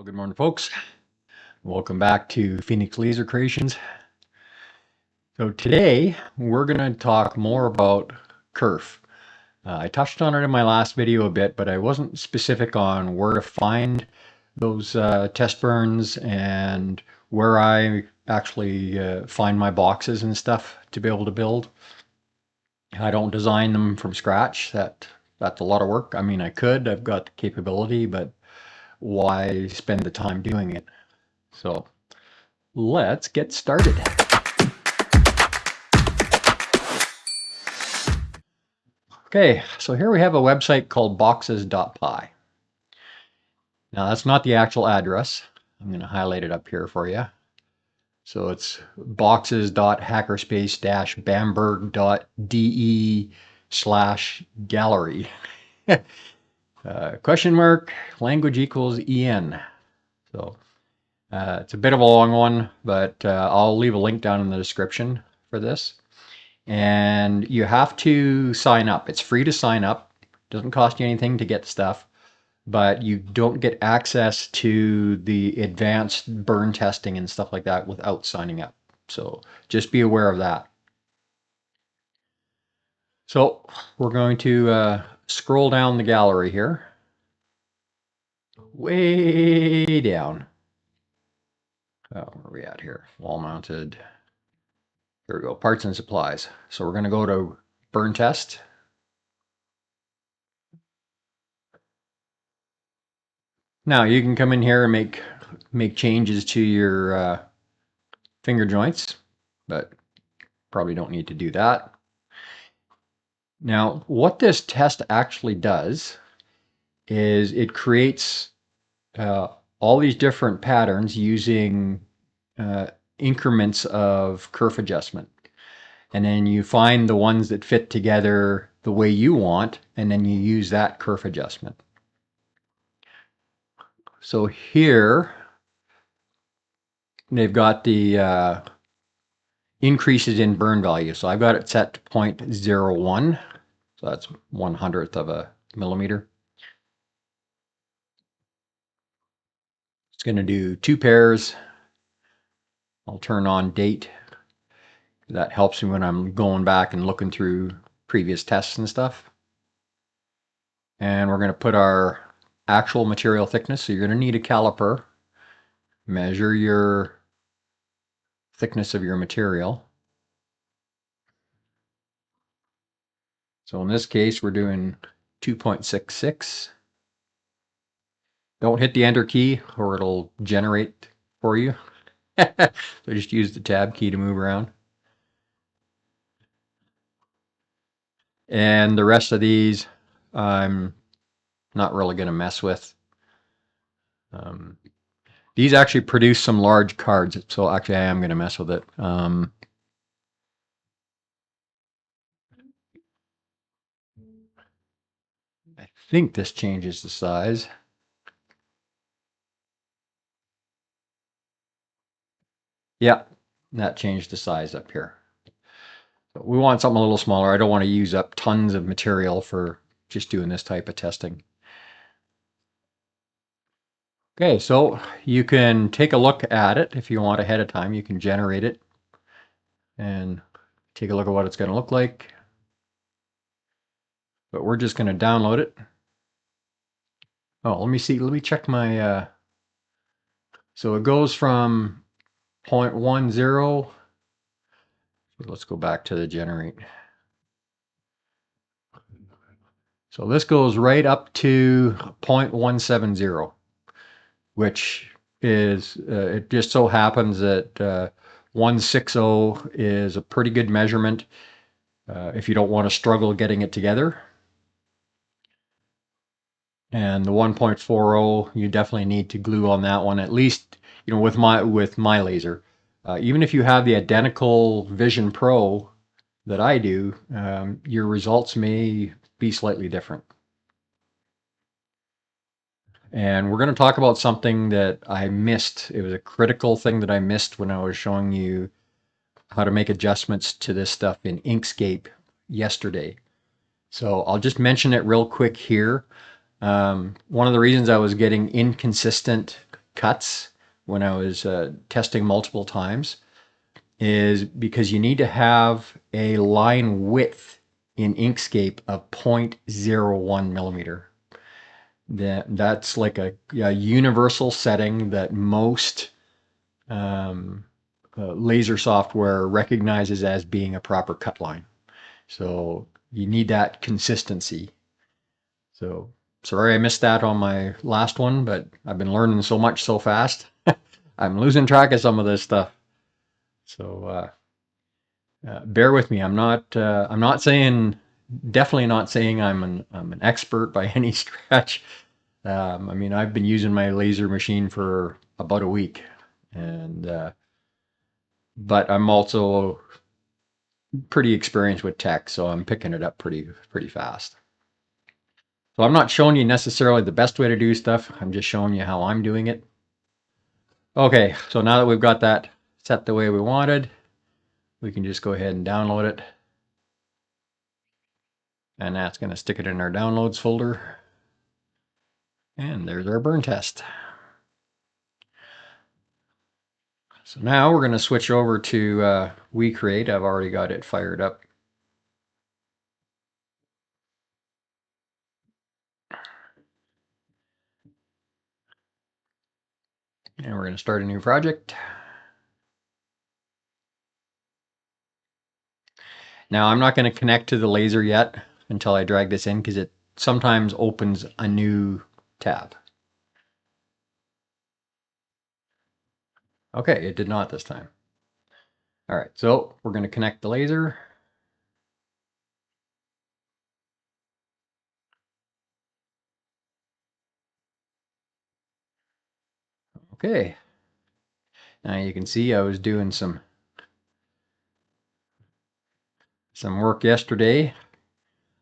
Well, good morning, folks. Welcome back to Phoenix Laser Creations. So today we're going to talk more about KERF. I touched on it in my last video a bit, but I wasn't specific on where to find those test burns and where I actually find my boxes and stuff to be able to build. I don't design them from scratch. That's a lot of work. I mean, I could. I've got the capability, but why spend the time doing it? So let's get started. Okay, so here we have a website called Boxes.PY. Now that's not the actual address. I'm going to highlight it up here for you. So it's boxes.hackerspace-bamberg.de/gallery. Question mark, language equals EN. So it's a bit of a long one, but I'll leave a link down in the description for this. And you have to sign up. It's free to sign up. Doesn't cost you anything to get stuff, but you don't get access to the advanced burn testing and stuff like that without signing up. So just be aware of that. So we're going to scroll down the gallery here. Way down. Oh, where are we at here? Wall mounted. There we go, parts and supplies. So we're going to go to burn test. Now you can come in here and make changes to your finger joints, but probably don't need to do that. Now what this test actually does is it creates all these different patterns using increments of KERF adjustment. And then you find the ones that fit together the way you want, and then you use that KERF adjustment. So here they've got the increases in burn value. So I've got it set to 0.01. So that's 1/100th of a millimeter. It's going to do 2 pairs. I'll turn on date. That helps me when I'm going back and looking through previous tests and stuff. And we're going to put our actual material thickness. So you're going to need a caliper. Measure your thickness of your material. So in this case, we're doing 2.66. Don't hit the enter key or it'll generate for you. So just use the tab key to move around. And the rest of these, I'm not really going to mess with. These actually produce some large cards, so actually I am going to mess with it. I think this changes the size. Yeah, that changed the size up here. So we want something a little smaller. I don't want to use up tons of material for just doing this type of testing. Okay, so you can take a look at it if you want ahead of time. You can generate it and take a look at what it's going to look like. But we're just going to download it. Oh, let me see. Let me check my... So it goes from 0.10. Let's go back to the generate. So this goes right up to 0.170, which is, it just so happens that 160 is a pretty good measurement if you don't want to struggle getting it together. And the 1.40, you definitely need to glue on that one, at least, you know, with my laser. Even if you have the identical Vision Pro that I do, your results may be slightly different. And we're going to talk about something that I missed. It was a critical thing that I missed when I was showing you how to make adjustments to this stuff in Inkscape yesterday. So I'll just mention it real quick here. One of the reasons I was getting inconsistent cuts when I was testing multiple times is because you need to have a line width in Inkscape of 0.01 millimeter. That's like a universal setting that most laser software recognizes as being a proper cut line. So you need that consistency. So sorry I missed that on my last one, but I've been learning so much so fast. I'm losing track of some of this stuff. So bear with me. I'm not saying, definitely not saying I'm an expert by any stretch. I mean, I've been using my laser machine for about a week, and but I'm also pretty experienced with tech, so I'm picking it up pretty fast. So I'm not showing you necessarily the best way to do stuff. I'm just showing you how I'm doing it. Okay, so now that we've got that set the way we wanted, we can just go ahead and download it. And that's going to stick it in our downloads folder. And there's our burn test. So now we're going to switch over to WeCreat. I've already got it fired up. And we're going to start a new project. Now I'm not going to connect to the laser yet until I drag this in because it sometimes opens a new tab. Okay, it did not this time. All right, so we're going to connect the laser. Okay. Now you can see I was doing some work yesterday.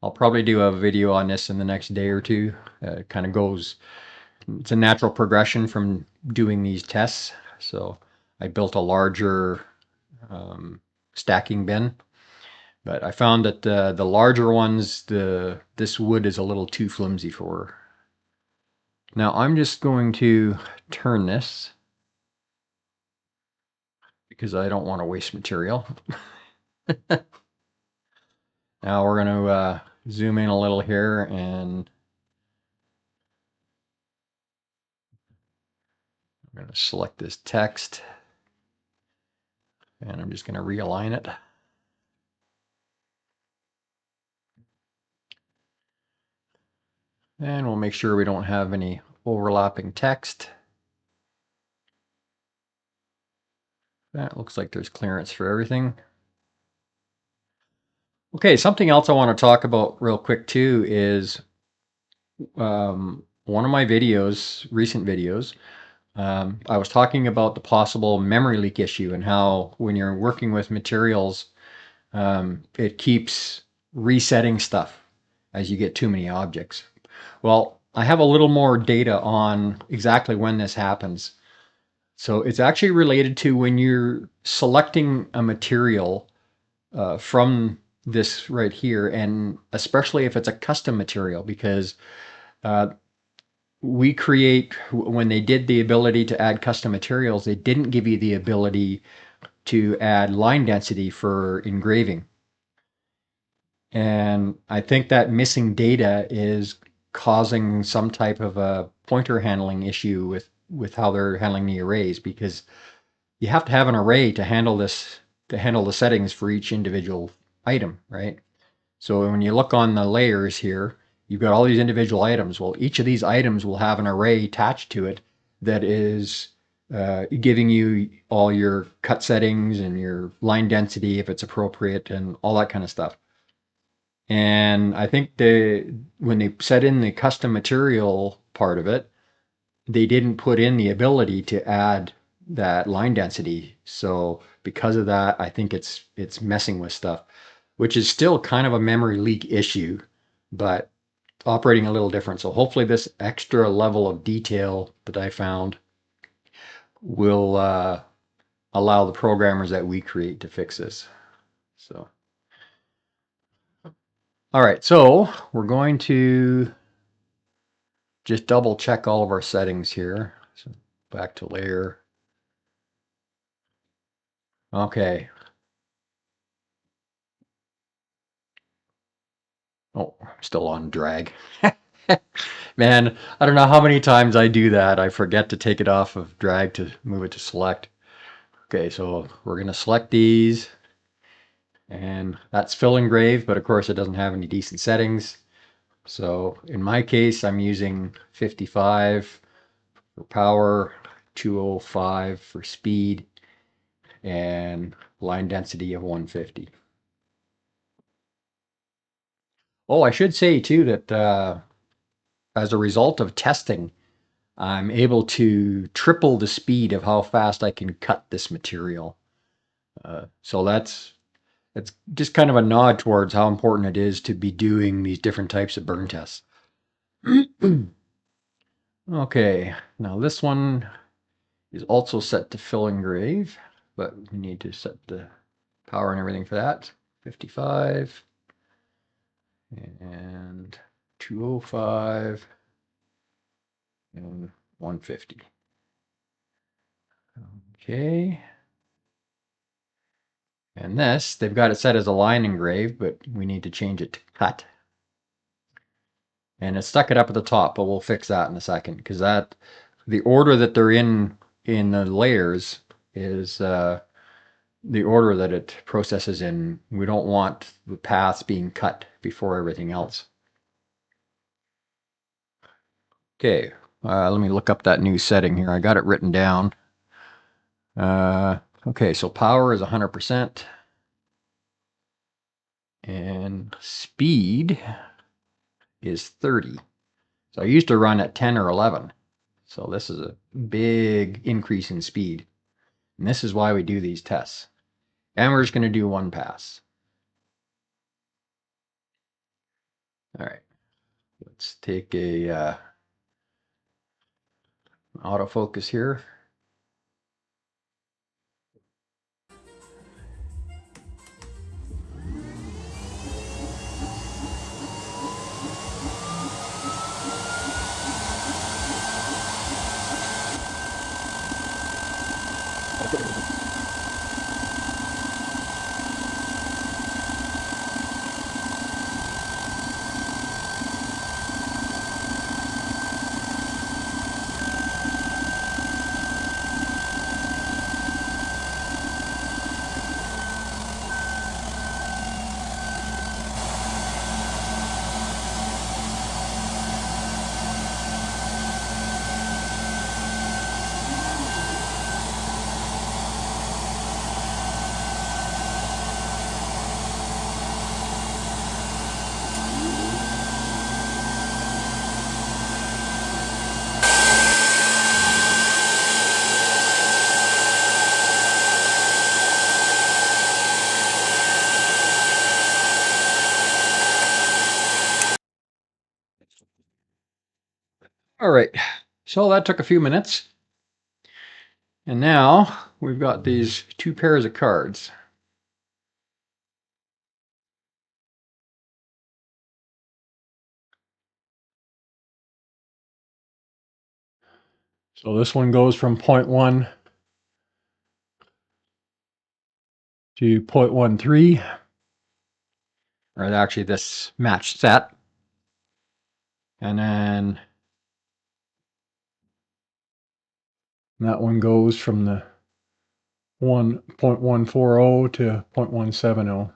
I'll probably do a video on this in the next day or two. It kind of goes, it's a natural progression from doing these tests. So I built a larger stacking bin, but I found that the larger ones, this wood is a little too flimsy for. Now I'm just going to turn this because I don't want to waste material. Now we're going to zoom in a little here, and I'm going to select this text, and I'm just going to realign it. And we'll make sure we don't have any overlapping text. That looks like there's clearance for everything. Okay, something else I want to talk about real quick too is one of my videos, recent videos, I was talking about the possible memory leak issue and how when you're working with materials, it keeps resetting stuff as you get too many objects. Well, I have a little more data on exactly when this happens. So it's actually related to when you're selecting a material from this right here, and especially if it's a custom material, because WeCreat, when they did the ability to add custom materials, they didn't give you the ability to add line density for engraving. And I think that missing data is causing some type of a pointer handling issue with how they're handling the arrays, because you have to have an array to handle this, to handle the settings for each individual item, right? So when you look on the layers here, you've got all these individual items. Well, each of these items will have an array attached to it that is giving you all your cut settings and your line density if it's appropriate and all that kind of stuff. And I think when they set in the custom material part of it, they didn't put in the ability to add that line density. So because of that, I think it's messing with stuff, which is still kind of a memory leak issue, but operating a little different. So hopefully this extra level of detail that I found will allow the programmers that WeCreat to fix this. So, all right, so we're going to just double check all of our settings here. So back to layer. Okay. Oh, still on drag. Man, I don't know how many times I do that. I forget to take it off of drag to move it to select. Okay, so we're going to select these, and that's fill engrave, but of course it doesn't have any decent settings. So in my case, I'm using 55 for power, 205 for speed, and line density of 150. Oh, I should say too that as a result of testing, I'm able to triple the speed of how fast I can cut this material. So it's just kind of a nod towards how important it is to be doing these different types of burn tests. Okay, now this one is also set to fill engrave, but we need to set the power and everything for that. 55 and 205 and 150. Okay. And this, they've got it set as a line engrave, but we need to change it to cut. And it stuck it up at the top, but we'll fix that in a second, because that the order that they're in the layers is the order that it processes in. We don't want the paths being cut before everything else. Okay, let me look up that new setting here. I got it written down. Okay, so power is 100%. And speed is 30. So I used to run at 10 or 11. So this is a big increase in speed. And this is why we do these tests. And we're just going to do one pass. All right. Let's take a autofocus here. All right, so that took a few minutes. And now we've got these two pairs of cards. So this one goes from 0.1 to 0.13, or actually this matched set. And then that one goes from the 1.140 to 0.170.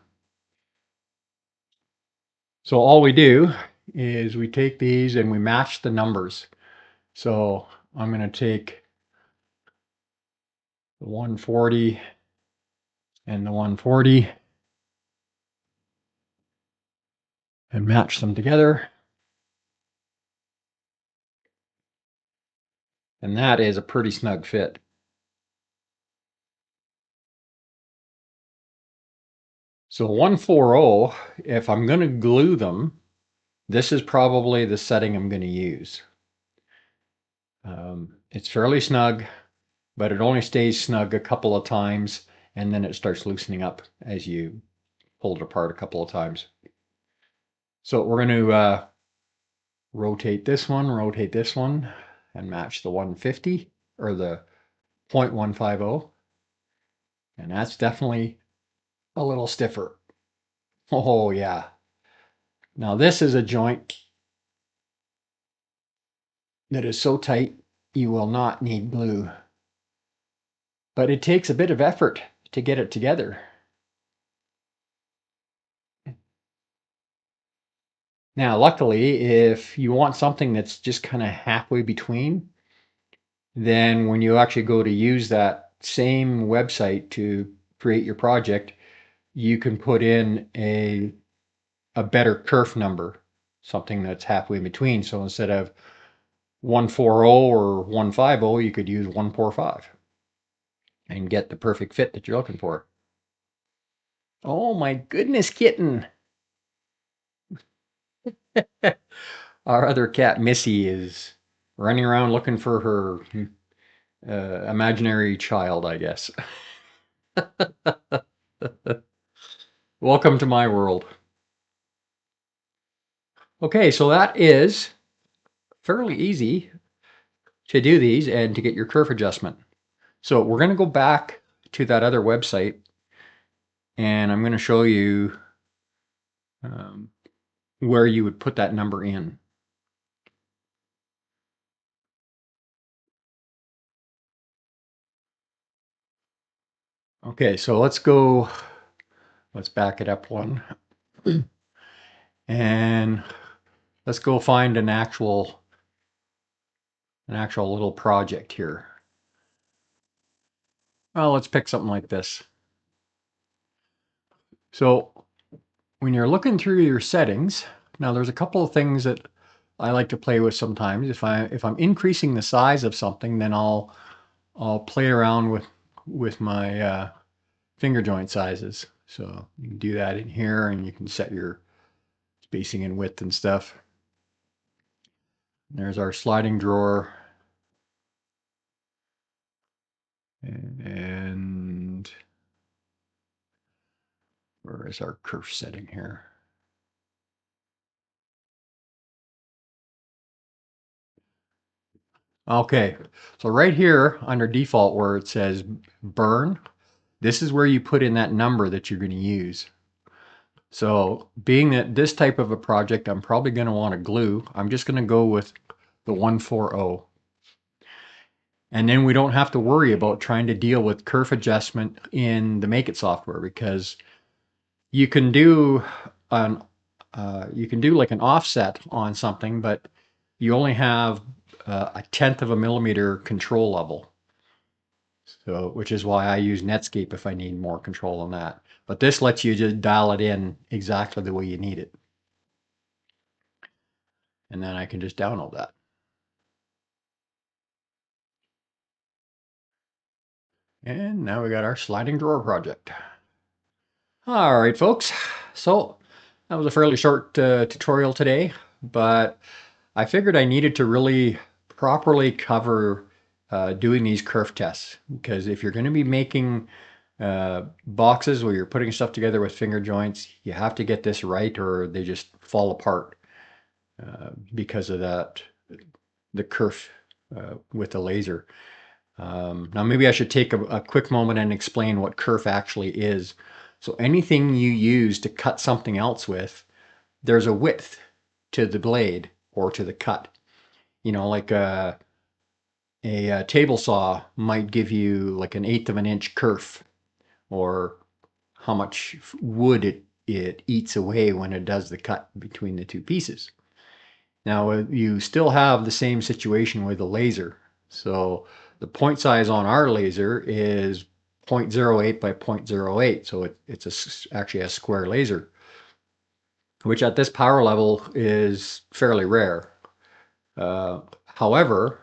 So all we do is we take these and we match the numbers. So I'm going to take the 140 and the 140 and match them together. And that is a pretty snug fit. So 140, if I'm going to glue them, this is probably the setting I'm going to use. It's fairly snug, but it only stays snug a couple of times, and then it starts loosening up as you pull it apart a couple of times. So we're going to rotate this one, and match the 150. or the 0.150, and that's definitely a little stiffer. Oh yeah. Now this is a joint that is so tight you will not need glue. But it takes a bit of effort to get it together. Now, luckily, if you want something that's just kind of halfway between, then when you actually go to use that same website to create your project, you can put in a better KERF number, something that's halfway in between. So instead of 140 or 150, you could use 145 and get the perfect fit that you're looking for. Oh my goodness, kitten. Our other cat, Missy, is running around looking for her imaginary child, I guess. Welcome to my world. Okay, so that is fairly easy to do these and to get your kerf adjustment. So we're going to go back to that other website and I'm going to show you where you would put that number in. Okay, so let's back it up one. And let's go find an actual little project here. Well, let's pick something like this. So when you're looking through your settings, now there's a couple of things that I like to play with sometimes. If I'm increasing the size of something, then I'll play around with my finger joint sizes. So you can do that in here, and you can set your spacing and width and stuff. There's our sliding drawer, and where is our kerf setting here? Okay, so right here under default where it says burn, this is where you put in that number that you're going to use. So being that this type of a project, I'm probably going to want to glue. I'm just going to go with the 140. And then we don't have to worry about trying to deal with kerf adjustment in the Make It software, because you can do like an offset on something, but you only have a 1/10 of a millimeter control level. So, which is why I use Netscape if I need more control on that. But this lets you just dial it in exactly the way you need it. And then I can just download that. And now we got our sliding drawer project. All right, folks. So that was a fairly short tutorial today, but I figured I needed to really properly cover doing these kerf tests, because if you're going to be making boxes where you're putting stuff together with finger joints, you have to get this right or they just fall apart because of that, the kerf with the laser. Now maybe I should take a quick moment and explain what kerf actually is. So anything you use to cut something else with, there's a width to the blade or to the cut. You know, like a table saw might give you like an 1/8 of an inch kerf, or how much wood it eats away when it does the cut between the two pieces. Now you still have the same situation with the laser. So the point size on our laser is 0.08 by 0.08. So it's actually a square laser, which at this power level is fairly rare. However,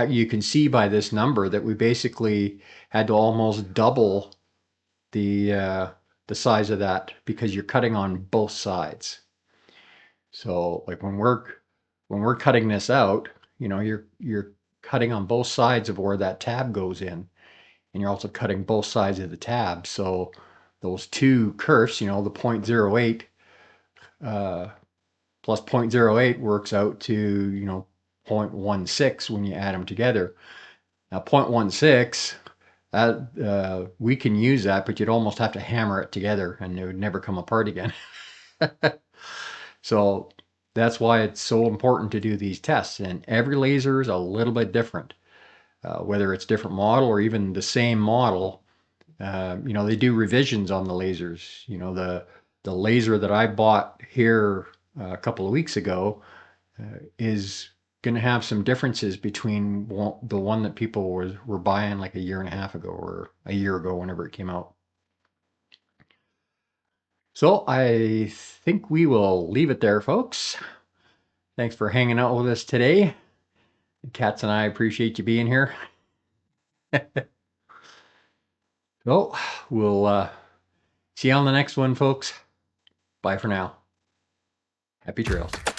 you can see by this number that we basically had to almost double the size of that, because you're cutting on both sides. So like when we're cutting this out, you know, you're cutting on both sides of where that tab goes in, and you're also cutting both sides of the tab. So those two kerfs, you know, the 0.08 plus 0.08 works out to, you know, 0.16 when you add them together. Now 0.16, we can use that, but you'd almost have to hammer it together and it would never come apart again. So that's why it's so important to do these tests. And every laser is a little bit different. Whether it's different model or even the same model, they do revisions on the lasers. The laser that I bought here a couple of weeks ago is going to have some differences between the one that people were buying like a year and a half ago or a year ago, whenever it came out. So I think we will leave it there, folks. Thanks for hanging out with us today. Cats and I appreciate you being here. So we'll see you on the next one, folks. Bye for now. Happy trails.